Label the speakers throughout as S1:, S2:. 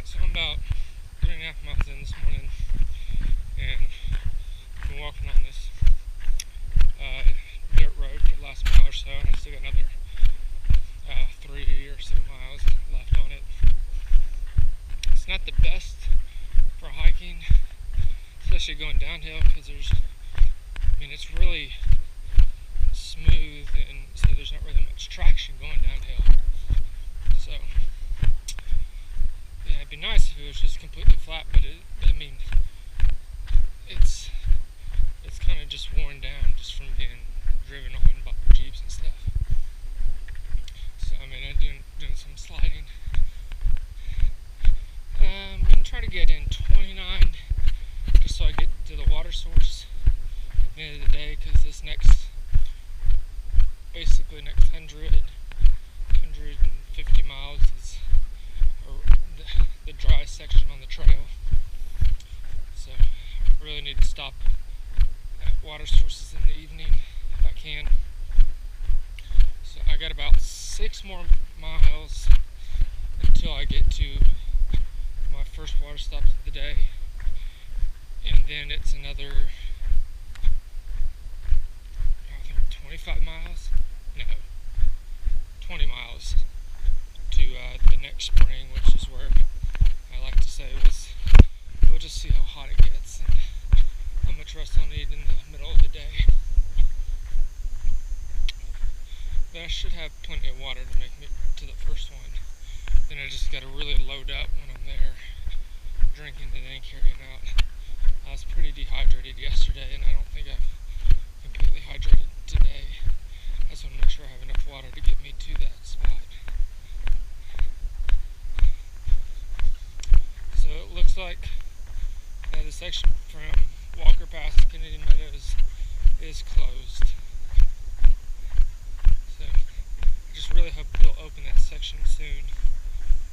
S1: Alright, so I'm about 3.5 miles in this morning, and I've been walking on this dirt road for the last mile or so, and I still got another 3 or so miles left on it. It's not the best for hiking, especially going downhill, because it's really smooth, and so there's not really much traction going downhill. So yeah, it'd be nice if it was just completely flat, but it's kind of just worn down just from being driven on by Jeeps and stuff. So I'm doing some sliding. I'm gonna try to get in 29 just so I get to the water source at the end of the day, because this next 150 miles is the dry section on the trail. So I really need to stop at water sources in the evening if I can. So I got about 6 more miles until I get to my first water stop of the day, and then it's another 25 miles? No, 20 miles to the next spring, which is where I like to say we'll just see how hot it gets and how much rest I'll need in the middle of the day. But I should have plenty of water to make me to the first one. Then I just gotta really load up when I'm there, drinking and then carrying out. I was pretty dehydrated yesterday, and I don't think I've completely hydrated today. I just want to make sure I have enough water to get me to that spot. So it looks like the section from Walker Pass to Canadian Meadows is closed. So I just really hope they'll open that section soon,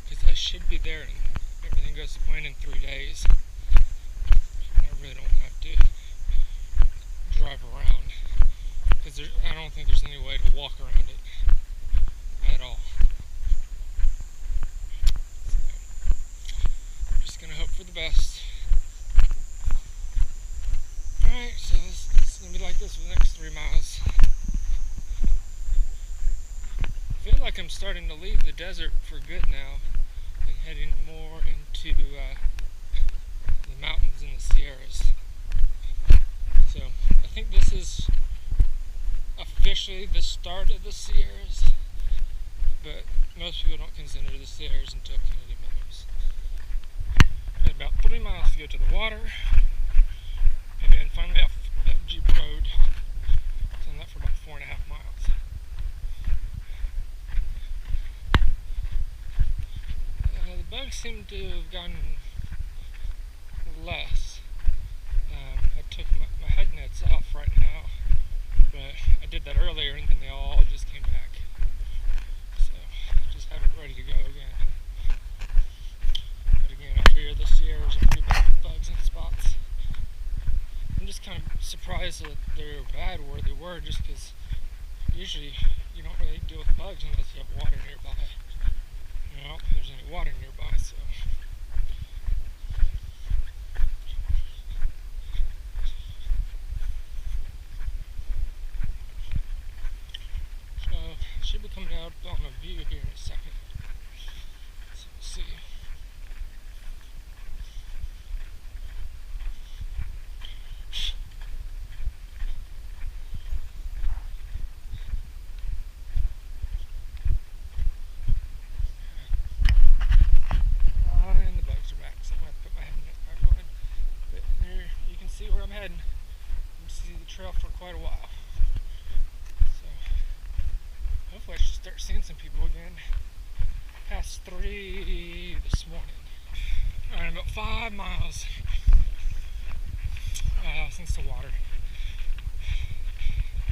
S1: because I should be there and everything goes to plan in 3 days. I really don't have to drive around, because I don't think there's any way to walk around it at all. So I'm just gonna hope for the best. Alright, so it's gonna be like this for the next 3 miles. I feel like I'm starting to leave the desert for good now and heading more into the mountains and the Sierras. So I think this is officially the start of the Sierras, but most people don't consider the Sierras until Canadian Meadows. Got about 3 miles to go to the water, and then finally off that Jeep road. So I'm that for about 4.5 miles. The bugs seem to have gotten less. I took my head nets off right now, but I did that earlier and then they all just came back. So just have it ready to go again. But again, up here the Sierras are pretty bad with bugs and spots. I'm just kind of surprised that they're bad where they were, just because usually you don't really deal with bugs unless you have water nearby. I don't think there's any water nearby, so. So, should be coming out on a view here in a second. So we'll see. And the bugs are back, so I'm going to have to put my head back on. But there, you can see where I'm heading. You can see the trail for quite a while. So, hopefully I should start seeing some people again. Past 3 this morning. Alright, about 5 miles since the water.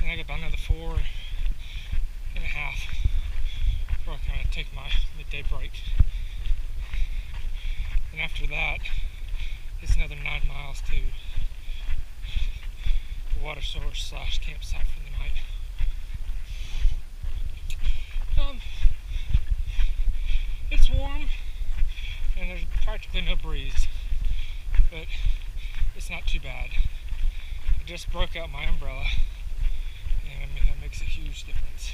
S1: And I got about another 4.5 before I kind of take my midday break. And after that, it's another 9 miles to the water source / campsite for the night. It's warm. and there's practically no breeze, but it's not too bad. I just broke out my umbrella, and I mean that makes a huge difference.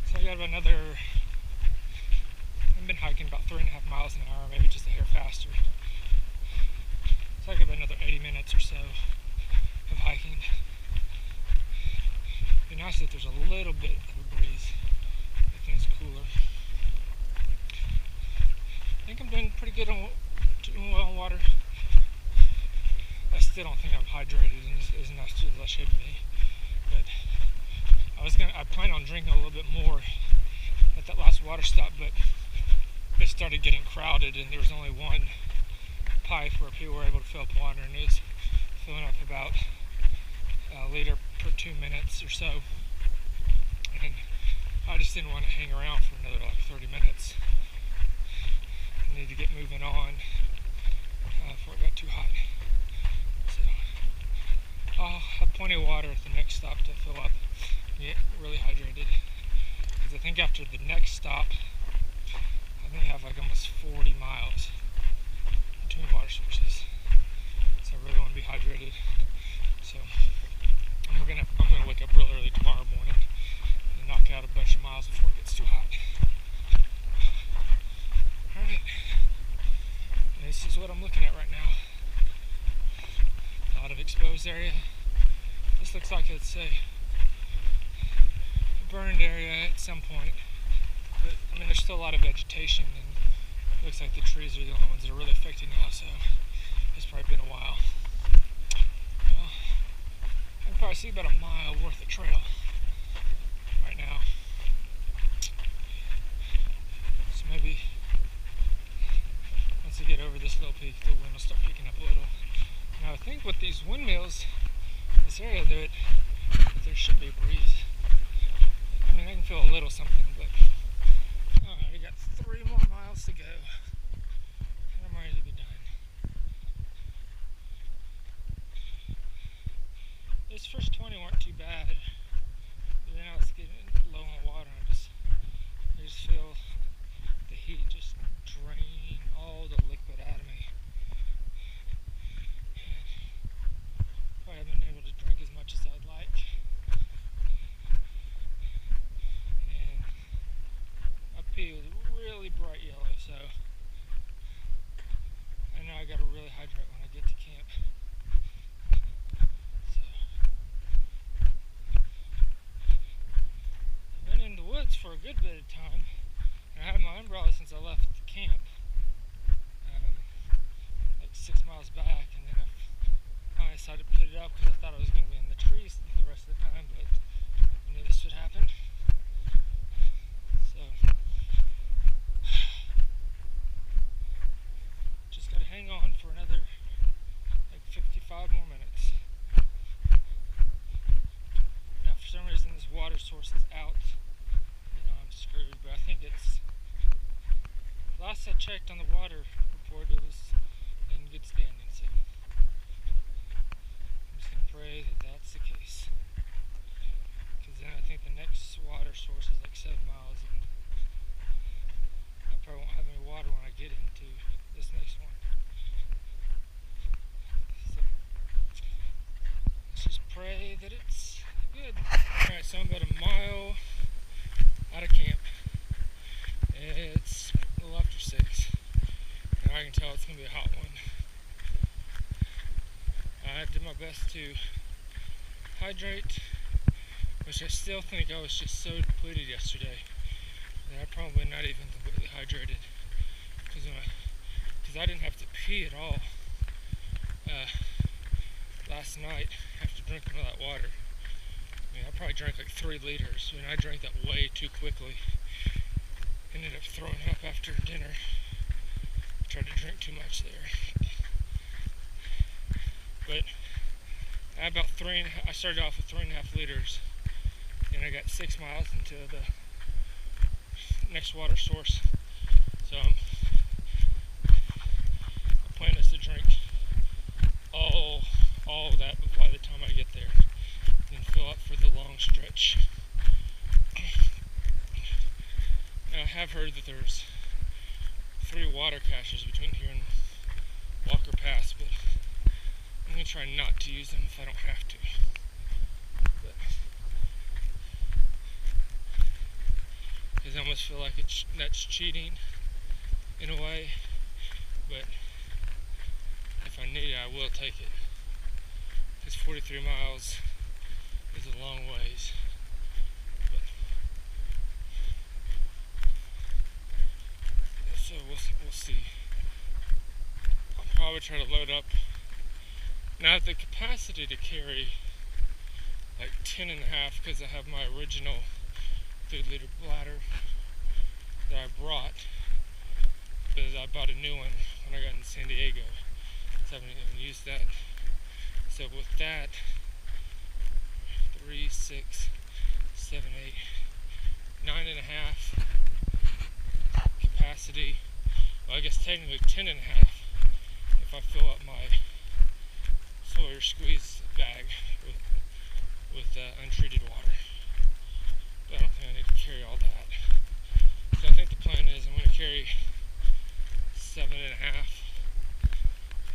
S1: So I got another, I've been hiking about 3.5 miles an hour, maybe just a hair faster. So I got about another 80 minutes or so of hiking. It'd be nice if there's a little bit of a breeze, if things cooler. I think I'm doing pretty good on doing well on water. I still don't think I'm hydrated as much as I should be, but I plan on drinking a little bit more at that last water stop, but it started getting crowded and there was only one pipe where people were able to fill up water, and it was filling up about a liter per 2 minutes or so, and I just didn't want to hang around for another like 30 minutes. I need to get moving on before it got too hot. So I'll have plenty of water at the next stop to fill up and get really hydrated, because I think after the next stop I think I have like almost 40 miles between water sources, so I really want to be hydrated. So I'm gonna wake up real early tomorrow morning and knock out a bunch of miles before it gets too hot. Alright, this is what I'm looking at right now. A lot of exposed area. This looks like it's a burned area at some point, but I mean there's still a lot of vegetation, and it looks like the trees are the only ones that are really affected now, so it's probably been a while. Well, I can probably see about a mile worth of trail right now, so maybe once I get over this little peak the wind will start picking up a little. Now I think with these windmills in this area that there should be a breeze. I mean I can feel a little something, but alright, I got 3 more miles to go and I'm ready to be done. These first 20 weren't too bad, but then I was getting low on water and I just feel the heat just drain all the liquid out of me. I haven't been able to drink as much as I'd like, and my pee was really bright yellow, so I know I gotta really hydrate when I get to camp. So I've been in the woods for a good bit of time, and I had my umbrella since I left the camp, like 6 miles back, and then I decided to put it up because I thought I was going to be in the trees the rest of the time, but I knew this would happen. So just got to hang on for another like 55 more minutes. Now for some reason this water source is out, I'm screwed, but I think it's, last I checked on the water report it was in good standing, so pray that that's the case, because then I think the next water source is like 7 miles, and I probably won't have any water when I get into this next one. So let's just pray that it's good. Alright, so I'm about a mile out of camp. It's a little after 6, and I can tell it's going to be a hot one. I did my best to hydrate, which I still think I was just so depleted yesterday that I'm probably not even completely hydrated, because I didn't have to pee at all last night after drinking all that water. I mean, I probably drank like 3 liters, and I drank that way too quickly. Ended up throwing up after dinner. Tried to drink too much there. But I started off with 3.5 liters, and I got 6 miles into the next water source. So the plan is to drink all of that by the time I get there, and fill up for the long stretch. have heard that there's 3 water caches between here and Walker Pass, but I'm going to try not to use them if I don't have to. Because I almost feel like that's cheating in a way, but if I need it, I will take it. Because 43 miles is a long ways. But, so we'll see. I'll probably try to load up. Now I have the capacity to carry like 10.5 because I have my original 3-liter bladder that I brought, because I bought a new one when I got in San Diego, so I haven't even used that. So with that, 3, 6, 7, 8, 9.5 capacity. Well, I guess technically 10.5 if I fill up my Sawyer squeeze bag with untreated water. But I don't think I need to carry all that. So I think the plan is I'm going to carry 7.5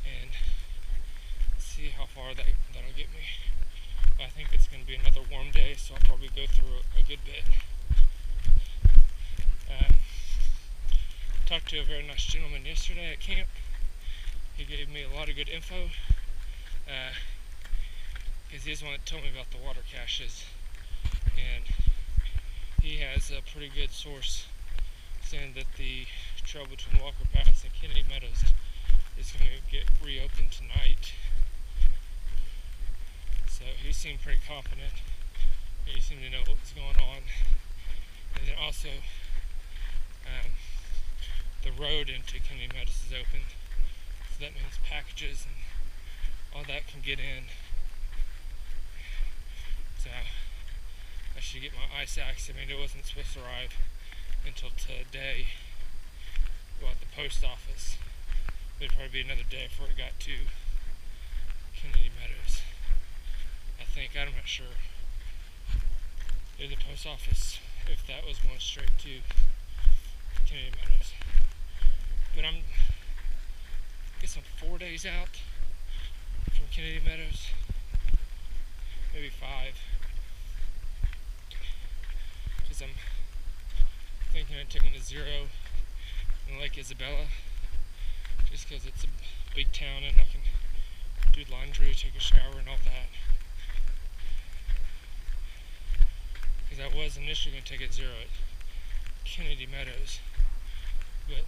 S1: and see how far that'll get me. But I think it's going to be another warm day, so I'll probably go through a good bit. Talked to a very nice gentleman yesterday at camp. He gave me a lot of good info, because he's the one that told me about the water caches, and he has a pretty good source saying that the trail between Walker Pass and Kennedy Meadows is going to get reopened tonight. So he seemed pretty confident. He seemed to know what was going on. And then also, the road into Kennedy Meadows is open. So that means packages and all that can get in. So I should get my ice axe. I mean, it wasn't supposed to arrive until today. Well, at the post office. It'd probably be another day before it got to Kennedy Meadows. I think, I'm not sure. At the post office, if that was going straight to Kennedy Meadows. But I guess I'm 4 days out from Kennedy Meadows. Maybe 5. Because I'm thinking of taking a 0 in Lake Isabella, just because it's a big town and I can do laundry, take a shower and all that. Because I was initially going to take a 0 at Kennedy Meadows, but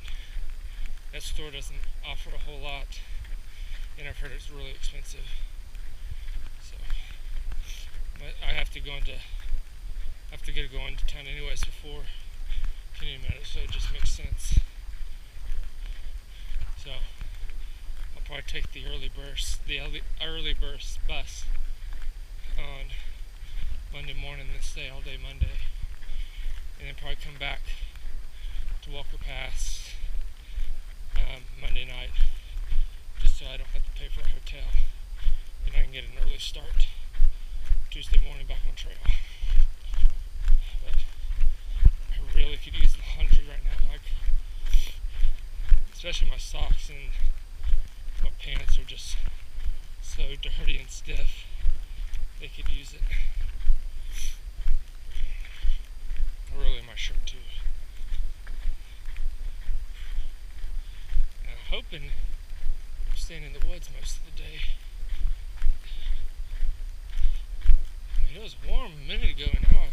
S1: that store doesn't offer a whole lot, and I've heard it's really expensive. So, but I have to get going to town anyways before Kennedy Meadows, so it just makes sense. So I'll probably take the early burst bus on Monday morning and stay all day Monday, and then probably come back to Walker Pass Monday night, just so I don't have to pay for a hotel, and I can get an early start Tuesday morning back on trail. But I really could use the laundry right now, like especially my socks and my pants are just so dirty and stiff. They could use it. Really, my shirt too. And I'm hoping I'm staying in the woods most of the day. I mean, it was warm a minute ago, and now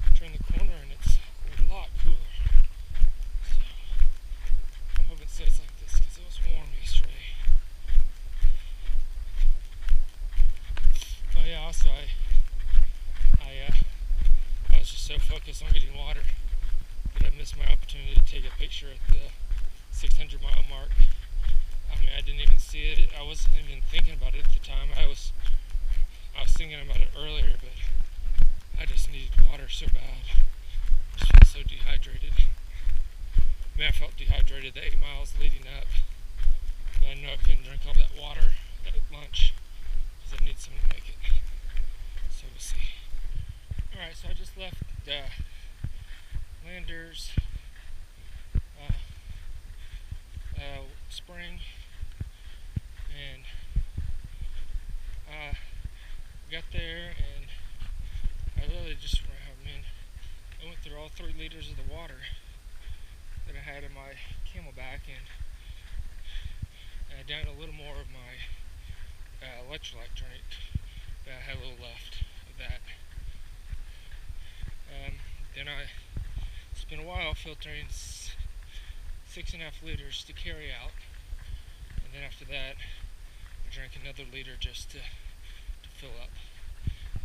S1: I've turned the corner and it's a lot cooler. So I hope it stays like this because it was warm yesterday. Oh yeah, also I was just so focused on getting water that I missed my opportunity to take a picture at the 600 mile mark. I mean, I didn't even see it. I wasn't even thinking about it at the time. I was thinking about it earlier, but I just needed water so bad. I just felt so dehydrated. I mean, I felt dehydrated the 8 miles leading up, but I know I couldn't drink all that water at lunch because I need something to make it. So we'll see. Alright, so I just left Landers got there and I literally just, I went through all 3 liters of the water that I had in my Camelback, and I downed a little more of my electrolyte drink, but I had a little left of that. Then I spent a while filtering 6.5 liters to carry out, and then after that I drank another liter just to fill up,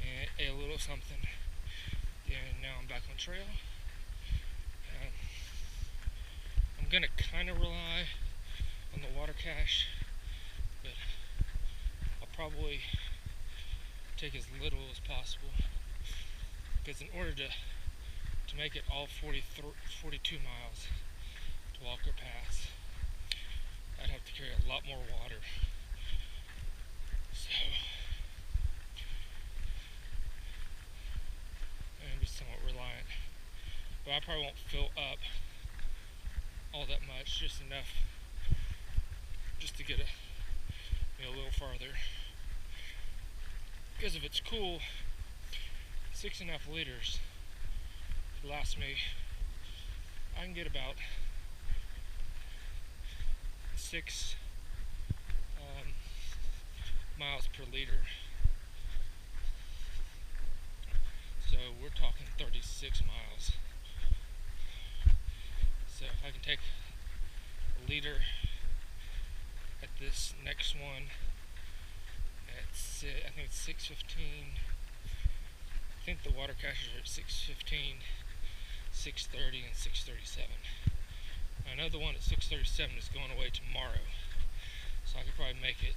S1: and ate a little something, and now I'm back on trail. I'm gonna kind of rely on the water cache, but I'll probably take as little as possible, because in order to make it all 42 miles to Walker Pass, I'd have to carry a lot more water. So I'm gonna be somewhat reliant, but I probably won't fill up all that much, just enough just to get a little farther. Because if it's cool, 6.5 liters lasts me. I can get about 6 miles per liter. So we're talking 36 miles. So if I can take a liter at this next one, I think it's 6:15. I think the water caches are at 6:15, 6:30, and 6:37. I know the one at 6:37 is going away tomorrow, so I could probably make it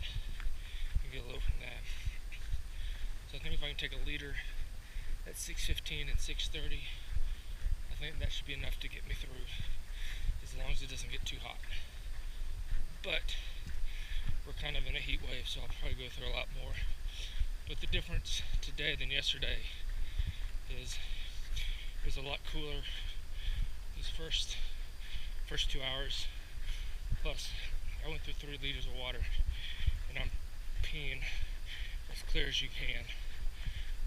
S1: and get a little from that. So I think if I can take a liter at 6:15 and 6:30, I think that should be enough to get me through, as long as it doesn't get too hot. But we're kind of in a heat wave, so I'll probably go through a lot more. But the difference today than yesterday is it was a lot cooler these first 2 hours. Plus, I went through 3 liters of water, and I'm peeing as clear as you can.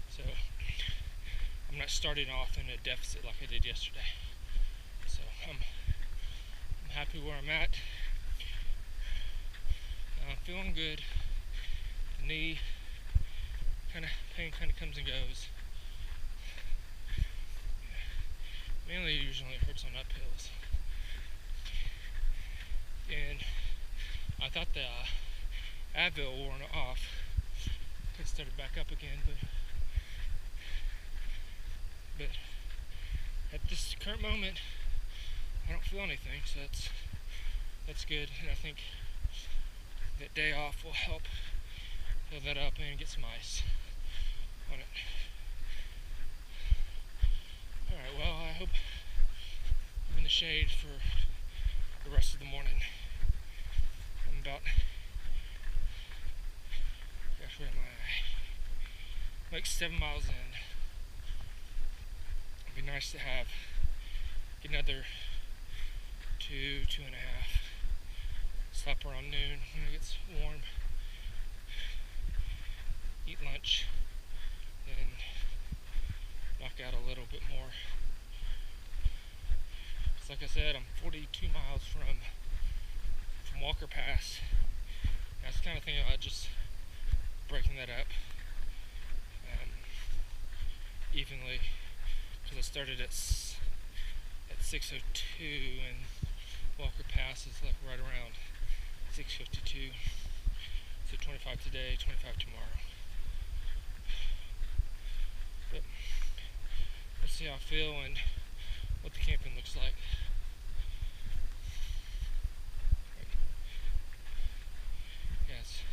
S1: So I'm not starting off in a deficit like I did yesterday. So I'm happy where I'm at. I'm feeling good. The knee pain kind of comes and goes. Mainly, it usually hurts on uphills. And I thought the Advil wore off. It started back up again, but at this current moment, I don't feel anything, so that's good. And I think that day off will help fill that up and get some ice on it. Alright, well, I hope I'm in the shade for the rest of the morning. I'm about, where am I? Like 7 miles in. It'd be nice to get another 2.5. Stop around noon when it gets warm. Eat lunch, and knock out a little bit more. It's like I said, I'm 42 miles from Walker Pass. I was kind of thinking about just breaking that up evenly, because I started at 6:02 and Walker Pass is like right around 6:52. So 25 today, 25 tomorrow. But let's see how I feel and what the camping looks like. Yes,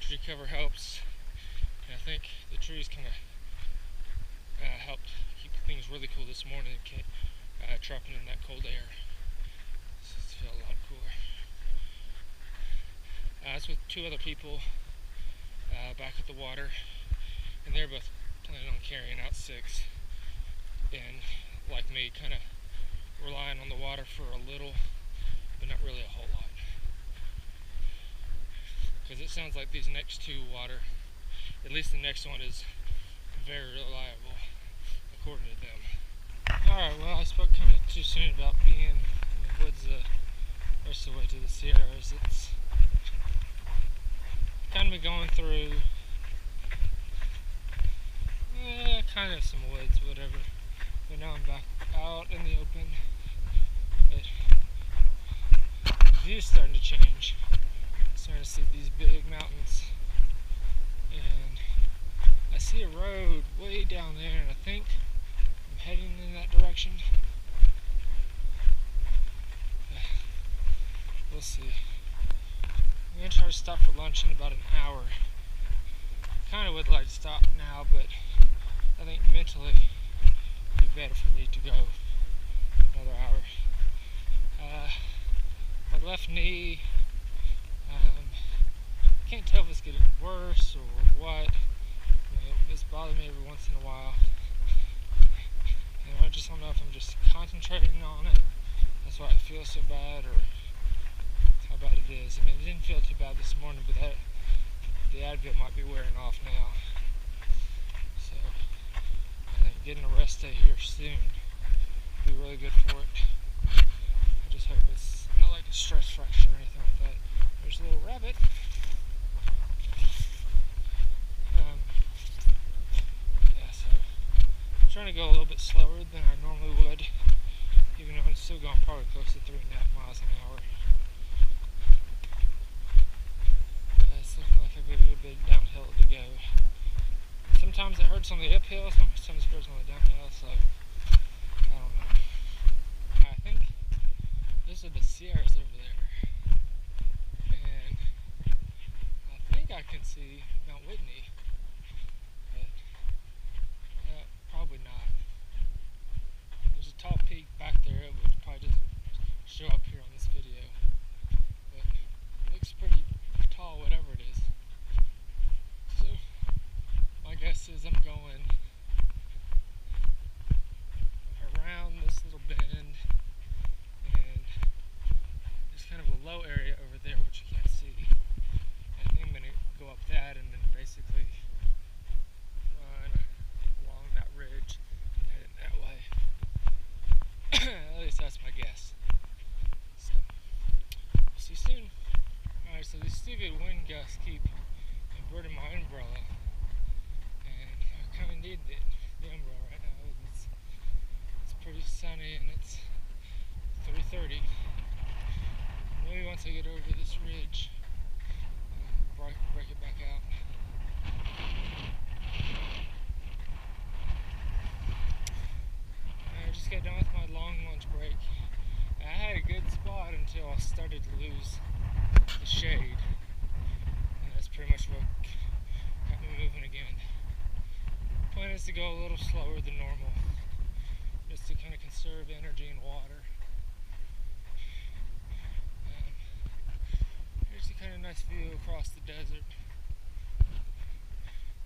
S1: tree cover helps, and I think the trees kind of helped keep things really cool this morning, trapping in that cold air. So it felt a lot cooler. I was with 2 other people back at the water, and they're both planning on carrying out 6, and like me, kind of relying on the water for a little, but not really a whole lot. Because it sounds like these next 2 water at least the next one is very reliable, according to them. Alright, well, I spoke kind of too soon about being in the woods the rest of the way to the Sierras. It's kind of been going through kind of some woods, whatever. But now I'm back out in the open. But the view's starting to change. I'm starting to see these big mountains. And I see a road way down there, and I think I'm heading in that direction. We'll see. I'm going to try to stop for lunch in about an hour. Kind of would like to stop now, but I think mentally it'd be better for me to go another hour. My left knee, can't tell if it's getting worse or what. It's bothering me every once in a while. And I just don't know if I'm just concentrating on it. That's why it feels so bad, or how bad it is. I mean, it didn't feel too bad this morning, but the Advil might be wearing off now. So I think getting a rest day here soon will be really good for it. I just hope it's not like a stress fracture or anything like that. There's a little rabbit. Yeah, so I'm trying to go a little bit slower than I normally would, even though I'm still going probably close to 3.5 miles an hour. It's looking like a good bit downhill to go. Sometimes it hurts on the uphill, sometimes it hurts on the downhill, so I don't know. I think those are the Sierras over there. And I think I can see Mount Whitney, but probably not. There's a tall peak back there, which probably doesn't show up here on this video, but it looks pretty tall, whatever it is. So my guess is I'm going around this little bend, and there's kind of a low area over there which you can't see. I think I'm going to go up that and then basically run along that ridge and head it that way. At least that's my guess. So we'll see soon. Alright, so these stupid wind gusts keep inverting my umbrella, and I kind of need the umbrella right now. It's pretty sunny and it's 3:30. Maybe once I get over this ridge, break it back out. I just got done with my long lunch break. I had a good spot until I started to lose the shade, and that's pretty much what got me moving again. The plan is to go a little slower than normal, just to kind of conserve energy and water. Here's a kind of nice view across the desert,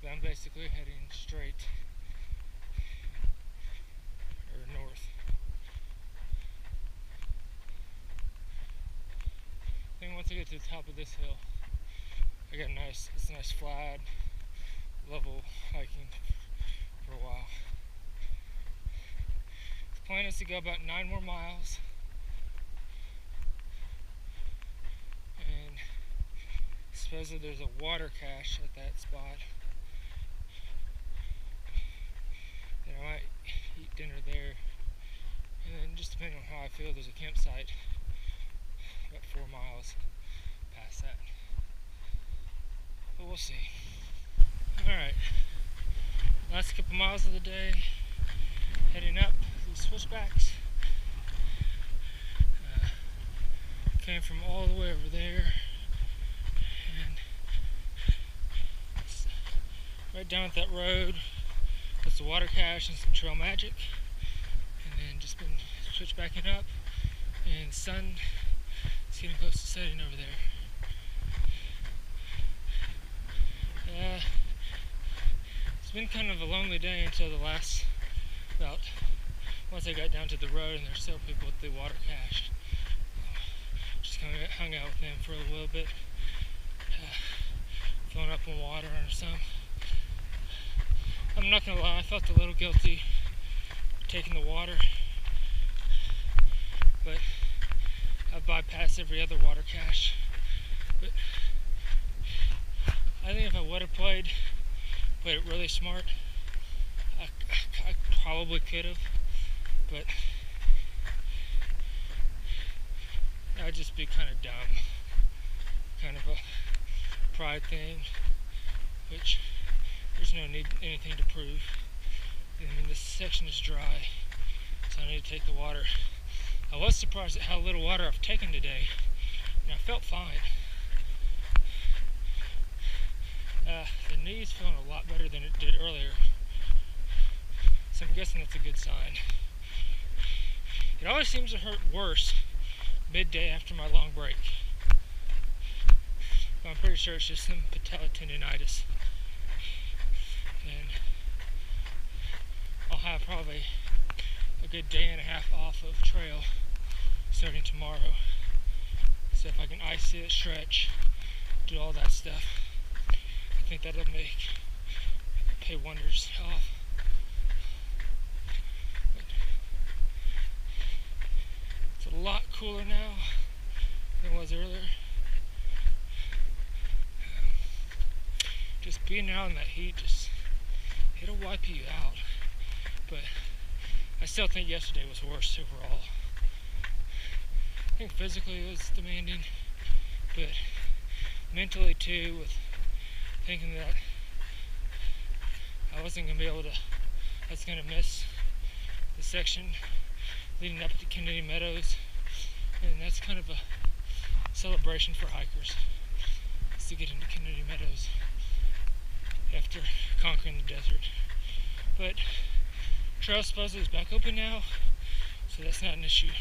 S1: but I'm basically heading straight or north. Then once I get to the top of this hill, I got it's a nice flat, level hiking for a while. The plan is to go about 9 more miles, and supposedly there's a water cache at that spot. Then I might eat dinner there, and then just depending on how I feel, there's a campsite about 4 miles past that. But we'll see. Alright, last couple miles of the day, heading up these switchbacks. Came from all the way over there, and right down at that road, that's the water cache and some trail magic, and then just been switchbacking up, and the sun is getting close to setting over there. It's been kind of a lonely day until the last, once I got down to the road and there's still people at the water cache. Just kind of hung out with them for a little bit, filling up on water or something. I'm not gonna lie, I felt a little guilty taking the water, but I've bypassed every other water cache. But I think if I would have played it really smart, I probably could have, but I'd just be kind of dumb, kind of a pride thing, which there's no need anything to prove. I mean, this section is dry, so I need to take the water. I was surprised at how little water I've taken today, and I felt fine. The knee's feeling a lot better than it did earlier, so I'm guessing that's a good sign. It always seems to hurt worse midday after my long break, but I'm pretty sure it's just some patella tendonitis, and I'll have probably a good day and a half off of trail starting tomorrow. So if I can ice it, stretch, do all that stuff, I think that'll pay wonders off. But it's a lot cooler now than it was earlier. Just being out in that heat, it'll wipe you out. But I still think yesterday was worse overall. I think physically it was demanding, but mentally too, with thinking that I wasn't going to be able to, I was going to miss the section leading up to Kennedy Meadows, and that's kind of a celebration for hikers, is to get into Kennedy Meadows after conquering the desert. But trail supposedly is back open now, so that's not an issue.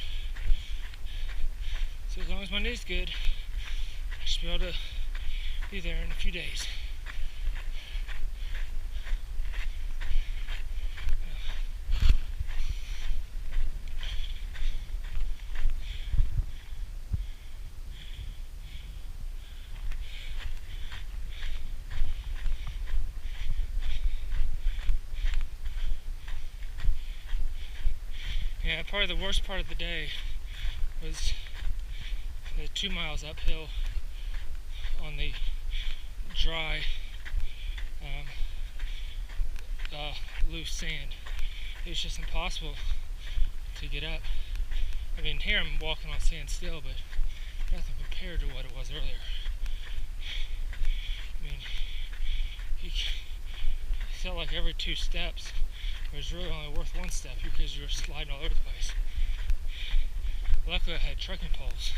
S1: So as long as my knee's good, I should be able to be there in a few days. Yeah, probably the worst part of the day was the 2 miles uphill on the dry, loose sand. It was just impossible to get up. I mean, here I'm walking on sand still, but nothing compared to what it was earlier. I mean, you felt like every 2 steps it was really only worth 1 step because you were sliding all over the place. Luckily I had trekking poles.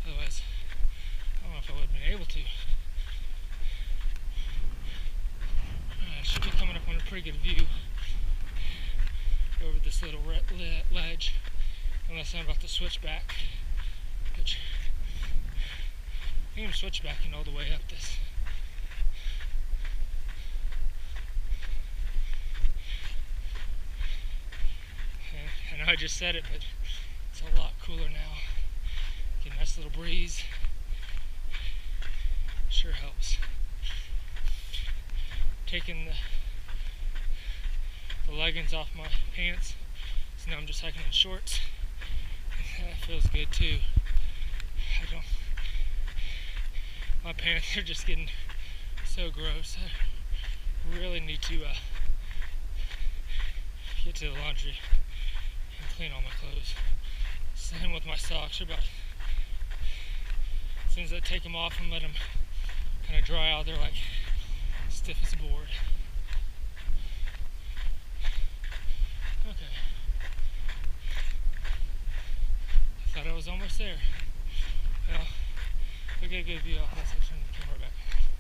S1: Otherwise, I don't know if I would have been able to. I should be coming up on a pretty good view over this little ledge, unless I'm about to switch back, which I think I'm switchbacking all the way up this. I know I just said it, but it's a lot cooler now. Get a nice little breeze. Sure helps. Taking the leggings off my pants, so now I'm just hiking in shorts. That feels good too. My pants are just getting so gross. I really need to get to the laundry and clean all my clothes. Same with my socks. As soon as I take them off and let them kind of dry out, they're like stiff as a board. Okay. I thought I was almost there. Well, we'll get a good view off that section.